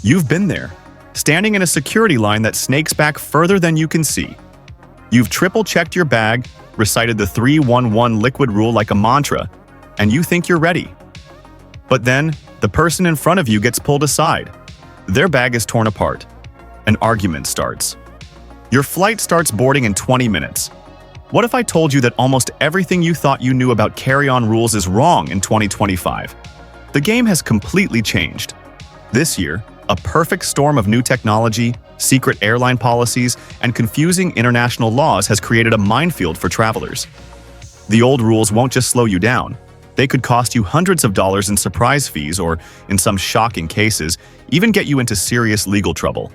You've been there, standing in a security line that snakes back further than you can see. You've triple-checked your bag, recited the 3-1-1 liquid rule like a mantra, and you think you're ready. But then, the person in front of you gets pulled aside. Their bag is torn apart. An argument starts. Your flight starts boarding in 20 minutes. What if I told you that almost everything you thought you knew about carry-on rules is wrong in 2025? The game has completely changed. This year, a perfect storm of new technology, secret airline policies, and confusing international laws has created a minefield for travelers. The old rules won't just slow you down. They could cost you hundreds of dollars in surprise fees or, in some shocking cases, even get you into serious legal trouble.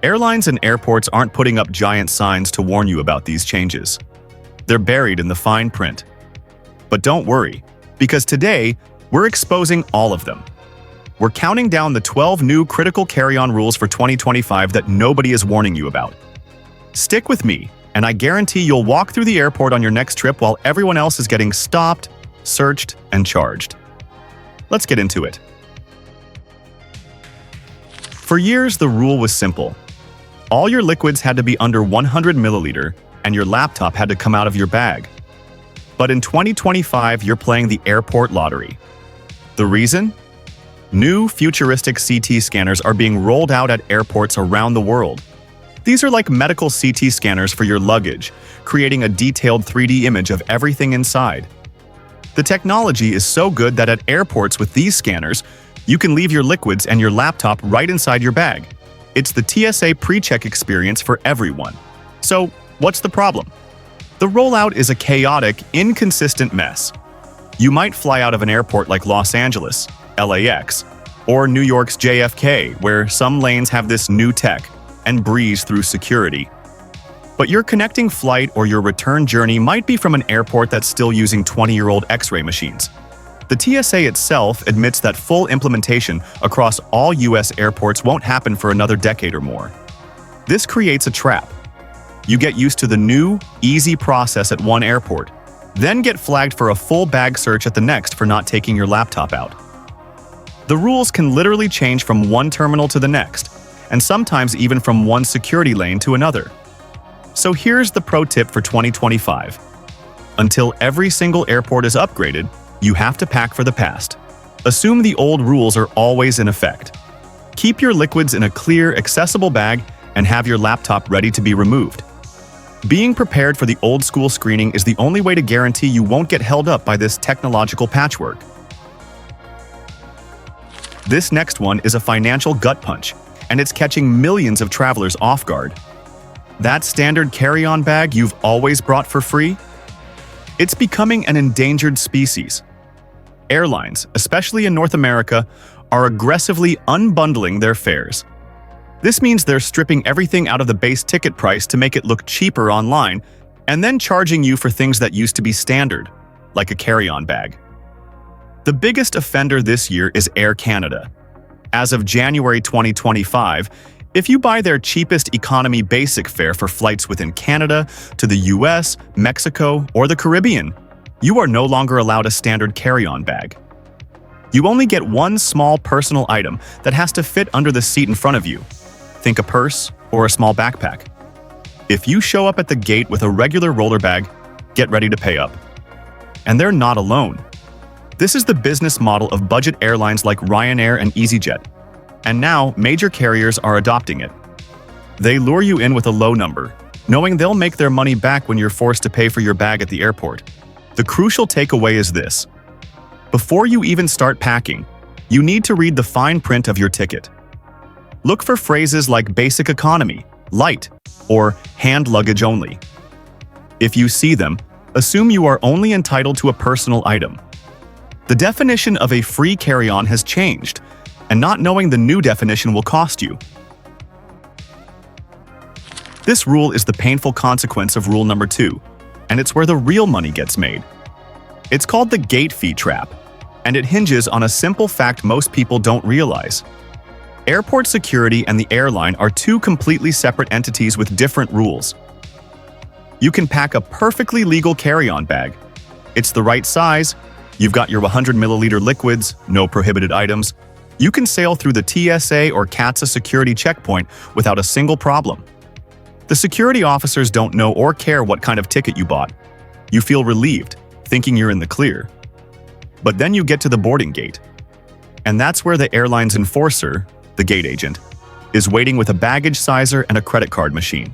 Airlines and airports aren't putting up giant signs to warn you about these changes. They're buried in the fine print. But don't worry, because today, we're exposing all of them. We're counting down the 12 new critical carry-on rules for 2025 that nobody is warning you about. Stick with me, and I guarantee you'll walk through the airport on your next trip while everyone else is getting stopped, searched, and charged. Let's get into it. For years, the rule was simple. All your liquids had to be under 100 milliliter, and your laptop had to come out of your bag. But in 2025, you're playing the airport lottery. The reason? New futuristic CT scanners are being rolled out at airports around the world. These are like medical CT scanners for your luggage, creating a detailed 3D image of everything inside. The technology is so good that at airports with these scanners, you can leave your liquids and your laptop right inside your bag. It's the TSA pre-check experience for everyone. So, what's the problem? The rollout is a chaotic, inconsistent mess. You might fly out of an airport like Los Angeles, LAX, or New York's JFK, where some lanes have this new tech, and breeze through security. But your connecting flight or your return journey might be from an airport that's still using 20-year-old X-ray machines. The TSA itself admits that full implementation across all US airports won't happen for another decade or more. This creates a trap. You get used to the new, easy process at one airport, then get flagged for a full bag search at the next for not taking your laptop out. The rules can literally change from one terminal to the next, and sometimes even from one security lane to another. So here's the pro tip for 2025. Until every single airport is upgraded, you have to pack for the past. Assume the old rules are always in effect. Keep your liquids in a clear, accessible bag and have your laptop ready to be removed. Being prepared for the old-school screening is the only way to guarantee you won't get held up by this technological patchwork. This next one is a financial gut punch, and it's catching millions of travelers off guard. That standard carry-on bag you've always brought for free? It's becoming an endangered species. Airlines, especially in North America, are aggressively unbundling their fares. This means they're stripping everything out of the base ticket price to make it look cheaper online, and then charging you for things that used to be standard, like a carry-on bag. The biggest offender this year is Air Canada. As of January 2025, if you buy their cheapest economy basic fare for flights within Canada to the US, Mexico, or the Caribbean, you are no longer allowed a standard carry-on bag. You only get one small personal item that has to fit under the seat in front of you. Think a purse or a small backpack. If you show up at the gate with a regular roller bag, get ready to pay up. And they're not alone. This is the business model of budget airlines like Ryanair and EasyJet. And now, major carriers are adopting it. They lure you in with a low number, knowing they'll make their money back when you're forced to pay for your bag at the airport. The crucial takeaway is this. Before you even start packing, you need to read the fine print of your ticket. Look for phrases like basic economy, light, or hand luggage only. If you see them, assume you are only entitled to a personal item. The definition of a free carry-on has changed, and not knowing the new definition will cost you. This rule is the painful consequence of rule number 2, and it's where the real money gets made. It's called the gate fee trap, and it hinges on a simple fact most people don't realize. Airport security and the airline are two completely separate entities with different rules. You can pack a perfectly legal carry-on bag. It's the right size, you've got your 100 milliliter liquids, no prohibited items, You can sail through the TSA or CATSA security checkpoint without a single problem. The security officers don't know or care what kind of ticket you bought. You feel relieved, thinking you're in the clear. But then you get to the boarding gate. And that's where the airline's enforcer, the gate agent, is waiting with a baggage sizer and a credit card machine.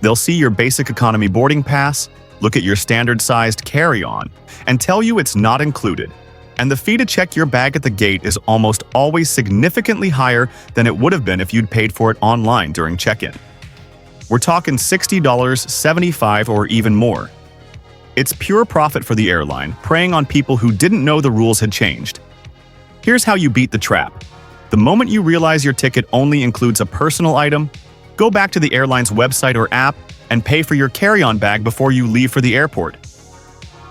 They'll see your basic economy boarding pass, look at your standard-sized carry-on, and tell you it's not included. And the fee to check your bag at the gate is almost always significantly higher than it would have been if you'd paid for it online during check-in. We're talking $60, $75, or even more. It's pure profit for the airline, preying on people who didn't know the rules had changed. Here's how you beat the trap. The moment you realize your ticket only includes a personal item, go back to the airline's website or app and pay for your carry-on bag before you leave for the airport.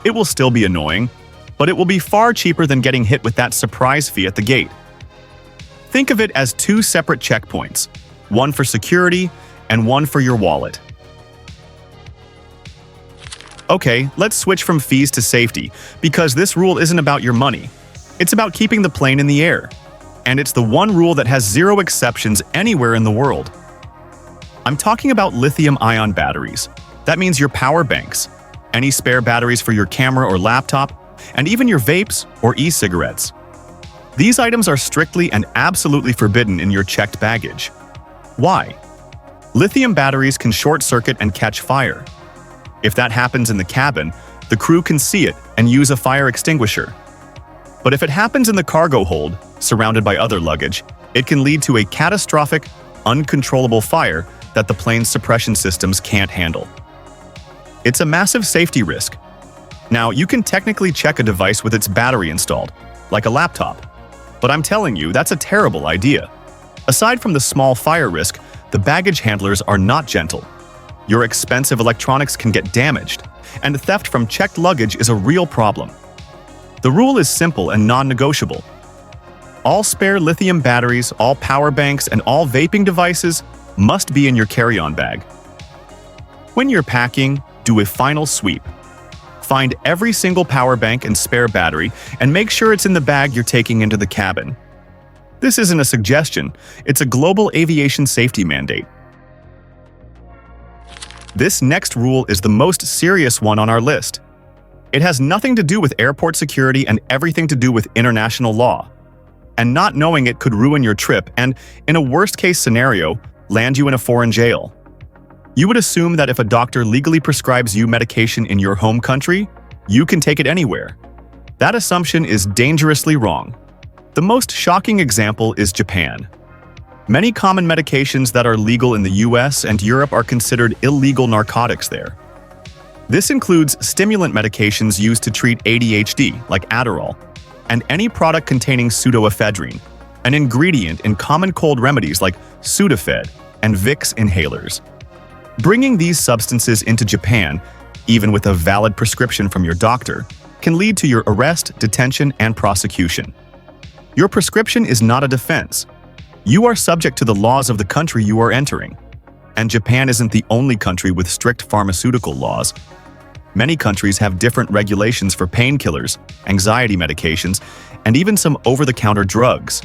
It will still be annoying, but it will be far cheaper than getting hit with that surprise fee at the gate. Think of it as two separate checkpoints, one for security and one for your wallet. Okay, let's switch from fees to safety, because this rule isn't about your money. It's about keeping the plane in the air. And it's the one rule that has zero exceptions anywhere in the world. I'm talking about lithium-ion batteries. That means your power banks, any spare batteries for your camera or laptop, and even your vapes or e-cigarettes. These items are strictly and absolutely forbidden in your checked baggage. Why? Lithium batteries can short-circuit and catch fire. If that happens in the cabin, the crew can see it and use a fire extinguisher. But if it happens in the cargo hold, surrounded by other luggage, it can lead to a catastrophic, uncontrollable fire that the plane's suppression systems can't handle. It's a massive safety risk. Now, you can technically check a device with its battery installed, like a laptop. But I'm telling you, that's a terrible idea. Aside from the small fire risk, the baggage handlers are not gentle. Your expensive electronics can get damaged, and theft from checked luggage is a real problem. The rule is simple and non-negotiable. All spare lithium batteries, all power banks, and all vaping devices must be in your carry-on bag. When you're packing, do a final sweep. Find every single power bank and spare battery and make sure it's in the bag you're taking into the cabin. This isn't a suggestion, it's a global aviation safety mandate. This next rule is the most serious one on our list. It has nothing to do with airport security and everything to do with international law. And not knowing it could ruin your trip and, in a worst-case scenario, land you in a foreign jail. You would assume that if a doctor legally prescribes you medication in your home country, you can take it anywhere. That assumption is dangerously wrong. The most shocking example is Japan. Many common medications that are legal in the US and Europe are considered illegal narcotics there. This includes stimulant medications used to treat ADHD, like Adderall, and any product containing pseudoephedrine, an ingredient in common cold remedies like Sudafed and Vicks inhalers. Bringing these substances into Japan, even with a valid prescription from your doctor, can lead to your arrest, detention, and prosecution. Your prescription is not a defense. You are subject to the laws of the country you are entering. And Japan isn't the only country with strict pharmaceutical laws. Many countries have different regulations for painkillers, anxiety medications, and even some over-the-counter drugs.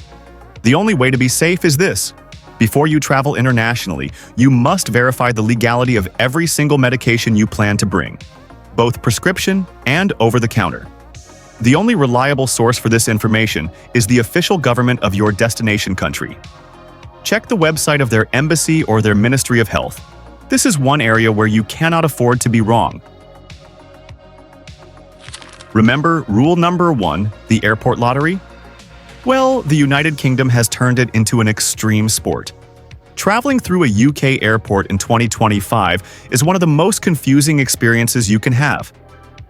The only way to be safe is this. Before you travel internationally, you must verify the legality of every single medication you plan to bring, both prescription and over-the-counter. The only reliable source for this information is the official government of your destination country. Check the website of their embassy or their Ministry of Health. This is one area where you cannot afford to be wrong. Remember rule number 1, the airport lottery? Well, the United Kingdom has turned it into an extreme sport. Traveling through a UK airport in 2025 is one of the most confusing experiences you can have.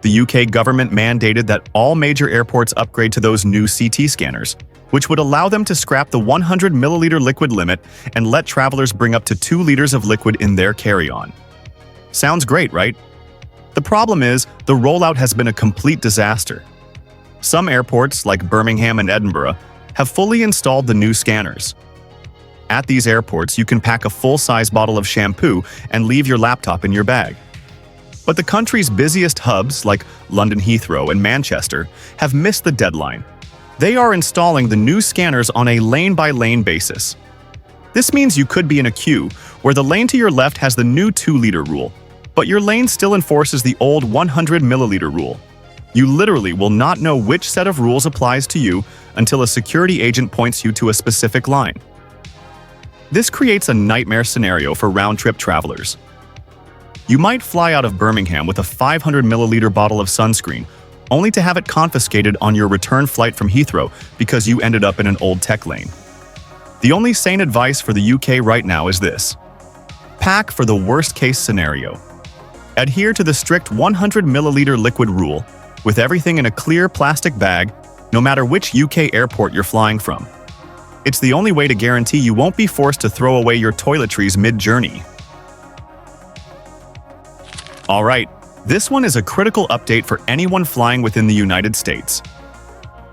The UK government mandated that all major airports upgrade to those new CT scanners, which would allow them to scrap the 100 milliliter liquid limit and let travelers bring up to 2 liters of liquid in their carry-on. Sounds great, right? The problem is, the rollout has been a complete disaster. Some airports, like Birmingham and Edinburgh, have fully installed the new scanners. At these airports, you can pack a full-size bottle of shampoo and leave your laptop in your bag. But the country's busiest hubs, like London Heathrow and Manchester, have missed the deadline. They are installing the new scanners on a lane-by-lane basis. This means you could be in a queue where the lane to your left has the new 2-liter rule, but your lane still enforces the old 100-milliliter rule. You literally will not know which set of rules applies to you until a security agent points you to a specific line. This creates a nightmare scenario for round-trip travelers. You might fly out of Birmingham with a 500-milliliter bottle of sunscreen, only to have it confiscated on your return flight from Heathrow because you ended up in an old tech lane. The only sane advice for the UK right now is this: pack for the worst-case scenario. Adhere to the strict 100-milliliter liquid rule, with everything in a clear plastic bag, no matter which UK airport you're flying from. It's the only way to guarantee you won't be forced to throw away your toiletries mid-journey. Alright, this one is a critical update for anyone flying within the United States.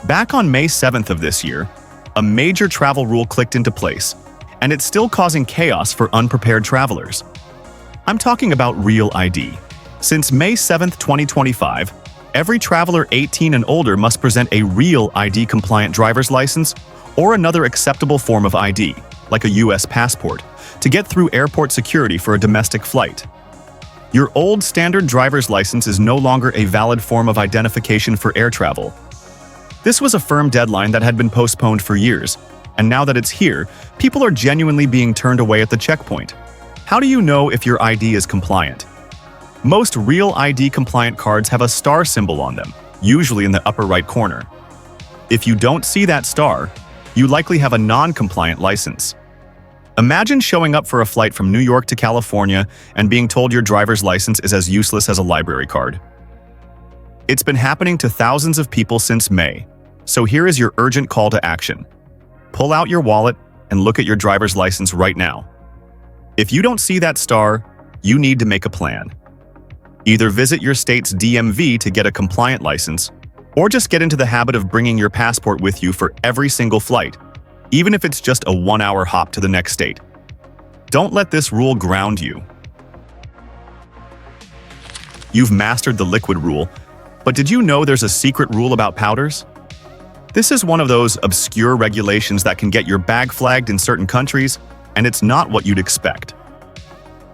Back on May 7th of this year, a major travel rule clicked into place, and it's still causing chaos for unprepared travelers. I'm talking about Real ID. Since May 7th, 2025, every traveler 18 and older must present a Real ID-compliant driver's license or another acceptable form of ID, like a US passport, to get through airport security for a domestic flight. Your old standard driver's license is no longer a valid form of identification for air travel. This was a firm deadline that had been postponed for years, and now that it's here, people are genuinely being turned away at the checkpoint. How do you know if your ID is compliant? Most Real ID-compliant cards have a star symbol on them, usually in the upper right corner. If you don't see that star, you likely have a non-compliant license. Imagine showing up for a flight from New York to California and being told your driver's license is as useless as a library card. It's been happening to thousands of people since May, so here is your urgent call to action. Pull out your wallet and look at your driver's license right now. If you don't see that star, you need to make a plan. Either visit your state's DMV to get a compliant license, or just get into the habit of bringing your passport with you for every single flight, even if it's just a 1-hour hop to the next state. Don't let this rule ground you. You've mastered the liquid rule, but did you know there's a secret rule about powders? This is one of those obscure regulations that can get your bag flagged in certain countries, and it's not what you'd expect.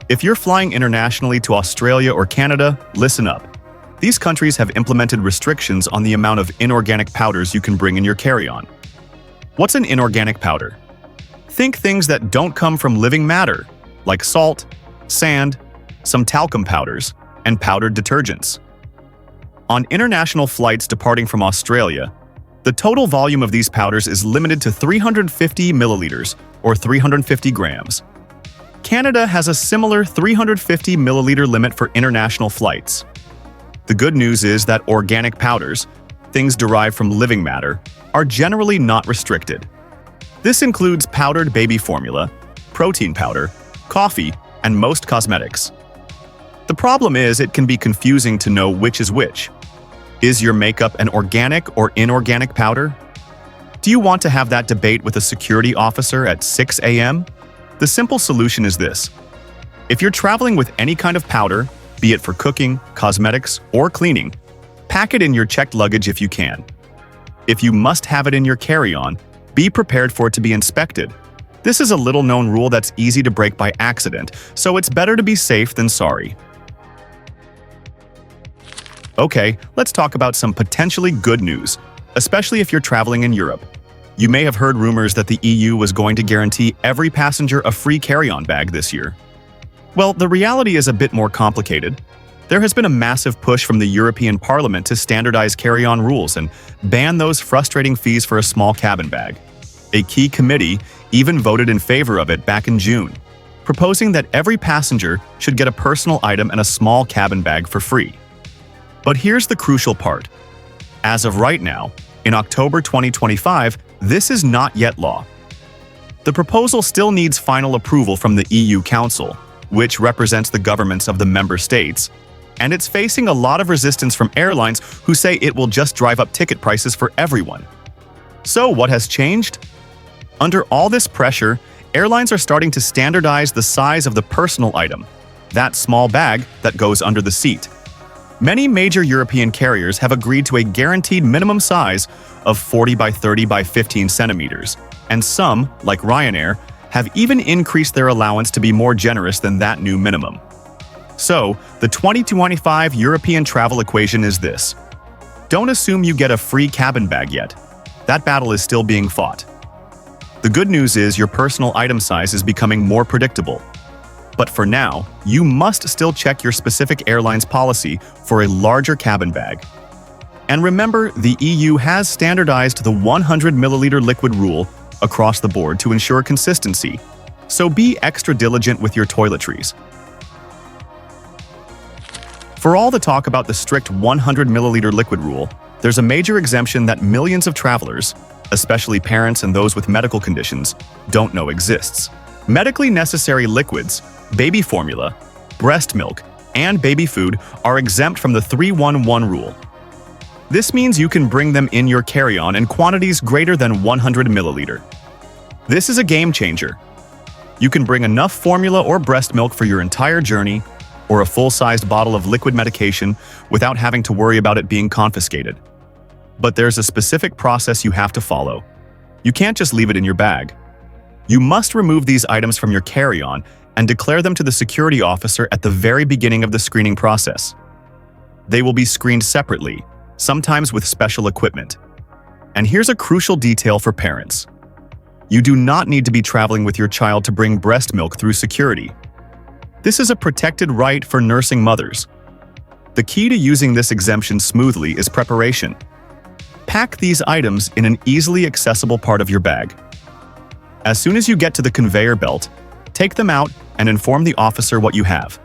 If you're flying internationally to Australia or Canada, listen up. These countries have implemented restrictions on the amount of inorganic powders you can bring in your carry-on. What's an inorganic powder? Think things that don't come from living matter, like salt, sand, some talcum powders, and powdered detergents. On international flights departing from Australia, the total volume of these powders is limited to 350 milliliters, or 350 grams. Canada has a similar 350 milliliter limit for international flights. The good news is that organic powders, things derived from living matter, are generally not restricted. This includes powdered baby formula, protein powder, coffee, and most cosmetics. The problem is it can be confusing to know which is which. Is your makeup an organic or inorganic powder? Do you want to have that debate with a security officer at 6 a.m.? The simple solution is this. If you're traveling with any kind of powder, be it for cooking, cosmetics, or cleaning, pack it in your checked luggage if you can. If you must have it in your carry-on, be prepared for it to be inspected. This is a little-known rule that's easy to break by accident, so it's better to be safe than sorry. Okay, let's talk about some potentially good news, especially if you're traveling in Europe. You may have heard rumors that the EU was going to guarantee every passenger a free carry-on bag this year. Well, the reality is a bit more complicated. There has been a massive push from the European Parliament to standardize carry-on rules and ban those frustrating fees for a small cabin bag. A key committee even voted in favor of it back in June, proposing that every passenger should get a personal item and a small cabin bag for free. But here's the crucial part. As of right now, in October 2025, this is not yet law. The proposal still needs final approval from the EU Council, which represents the governments of the member states, and it's facing a lot of resistance from airlines who say it will just drive up ticket prices for everyone. So what has changed? Under all this pressure, airlines are starting to standardize the size of the personal item, that small bag that goes under the seat. Many major European carriers have agreed to a guaranteed minimum size of 40 by 30 by 15 centimeters, and some, like Ryanair, have even increased their allowance to be more generous than that new minimum. So, the 2025 European travel equation is this. Don't assume you get a free cabin bag yet. That battle is still being fought. The good news is your personal item size is becoming more predictable. But for now, you must still check your specific airline's policy for a larger cabin bag. And remember, the EU has standardized the 100 milliliter liquid rule across the board to ensure consistency, so be extra diligent with your toiletries. For all the talk about the strict 100 milliliter liquid rule, there's a major exemption that millions of travelers, especially parents and those with medical conditions, don't know exists. Medically necessary liquids, baby formula, breast milk, and baby food are exempt from the 311 rule. This means you can bring them in your carry-on in quantities greater than 100 milliliter. This is a game changer. You can bring enough formula or breast milk for your entire journey, or a full-sized bottle of liquid medication without having to worry about it being confiscated. But there's a specific process you have to follow. You can't just leave it in your bag. You must remove these items from your carry-on and declare them to the security officer at the very beginning of the screening process. They will be screened separately, sometimes with special equipment. And here's a crucial detail for parents. You do not need to be traveling with your child to bring breast milk through security. This is a protected right for nursing mothers. The key to using this exemption smoothly is preparation. Pack these items in an easily accessible part of your bag. As soon as you get to the conveyor belt, take them out and inform the officer what you have.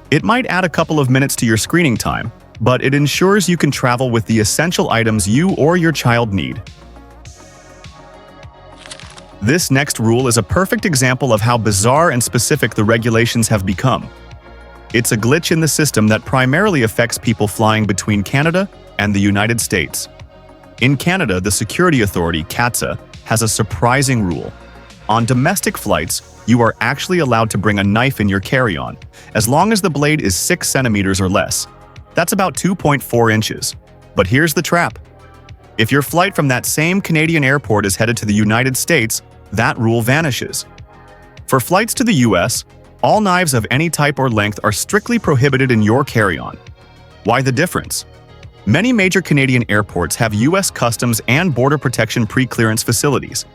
It might add a couple of minutes to your screening time, but it ensures you can travel with the essential items you or your child need. This next rule is a perfect example of how bizarre and specific the regulations have become. It's a glitch in the system that primarily affects people flying between Canada and the United States. In Canada, the security authority, CATSA, has a surprising rule. On domestic flights, you are actually allowed to bring a knife in your carry-on, as long as the blade is 6 centimeters or less. That's about 2.4 inches. But here's the trap. If your flight from that same Canadian airport is headed to the United States, that rule vanishes. For flights to the US, all knives of any type or length are strictly prohibited in your carry-on. Why the difference? Many major Canadian airports have US Customs and Border Protection pre-clearance facilities.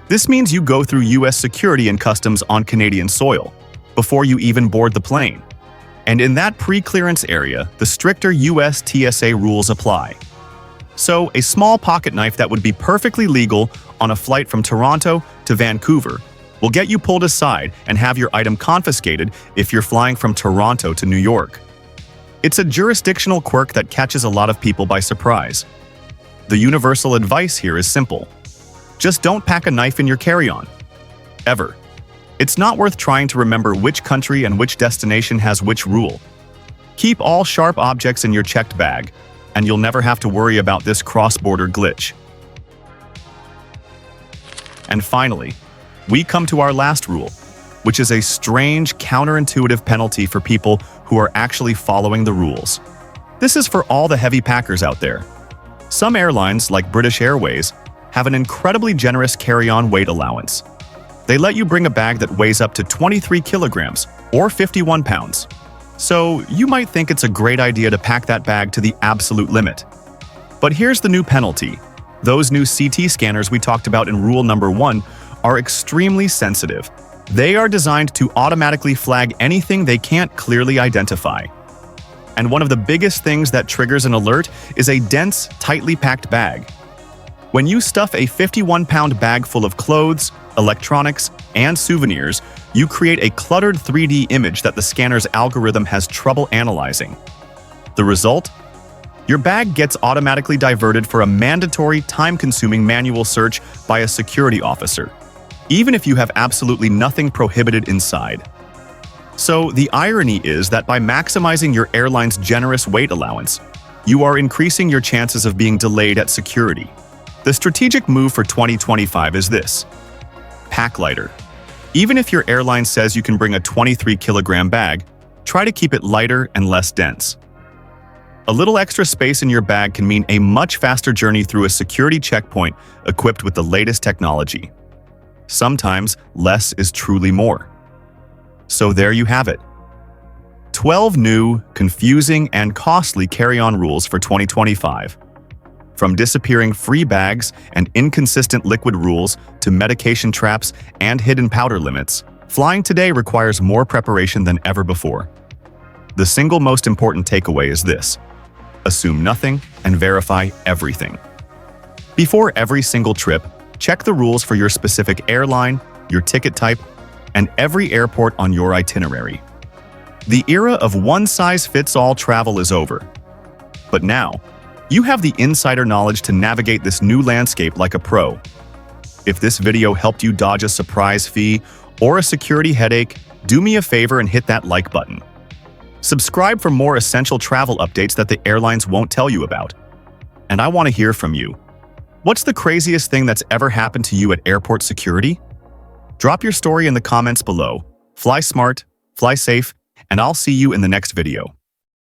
This means you go through US security and customs on Canadian soil before you even board the plane. And in that pre-clearance area, the stricter US TSA rules apply. So, a small pocket knife that would be perfectly legal on a flight from Toronto to Vancouver will get you pulled aside and have your item confiscated if you're flying from Toronto to New York. It's a jurisdictional quirk that catches a lot of people by surprise. The universal advice here is simple. Just don't pack a knife in your carry-on. Ever. It's not worth trying to remember which country and which destination has which rule. Keep all sharp objects in your checked bag, and you'll never have to worry about this cross-border glitch. And finally, we come to our last rule, which is a strange, counterintuitive penalty for people who are actually following the rules. This is for all the heavy packers out there. Some airlines, like British Airways, have an incredibly generous carry-on weight allowance. They let you bring a bag that weighs up to 23 kilograms, or 51 pounds. So you might think it's a great idea to pack that bag to the absolute limit. But here's the new penalty. Those new CT scanners we talked about in rule number 1 are extremely sensitive. They are designed to automatically flag anything they can't clearly identify. And one of the biggest things that triggers an alert is a dense, tightly packed bag. When you stuff a 51-pound bag full of clothes, electronics, and souvenirs, you create a cluttered 3D image that the scanner's algorithm has trouble analyzing. The result? Your bag gets automatically diverted for a mandatory, time-consuming manual search by a security officer, even if you have absolutely nothing prohibited inside. So the irony is that by maximizing your airline's generous weight allowance, you are increasing your chances of being delayed at security. The strategic move for 2025 is this: pack lighter. Even if your airline says you can bring a 23-kilogram bag, try to keep it lighter and less dense. A little extra space in your bag can mean a much faster journey through a security checkpoint equipped with the latest technology. Sometimes less is truly more. So there you have it. 12 new, confusing, and costly carry-on rules for 2025. From disappearing free bags and inconsistent liquid rules to medication traps and hidden powder limits, flying today requires more preparation than ever before. The single most important takeaway is this: assume nothing and verify everything. Before every single trip, check the rules for your specific airline, your ticket type, and every airport on your itinerary. The era of one-size-fits-all travel is over. But now, you have the insider knowledge to navigate this new landscape like a pro. If this video helped you dodge a surprise fee or a security headache, do me a favor and hit that like button. Subscribe for more essential travel updates that the airlines won't tell you about. And I want to hear from you. What's the craziest thing that's ever happened to you at airport security? Drop your story in the comments below. Fly smart, fly safe, and I'll see you in the next video.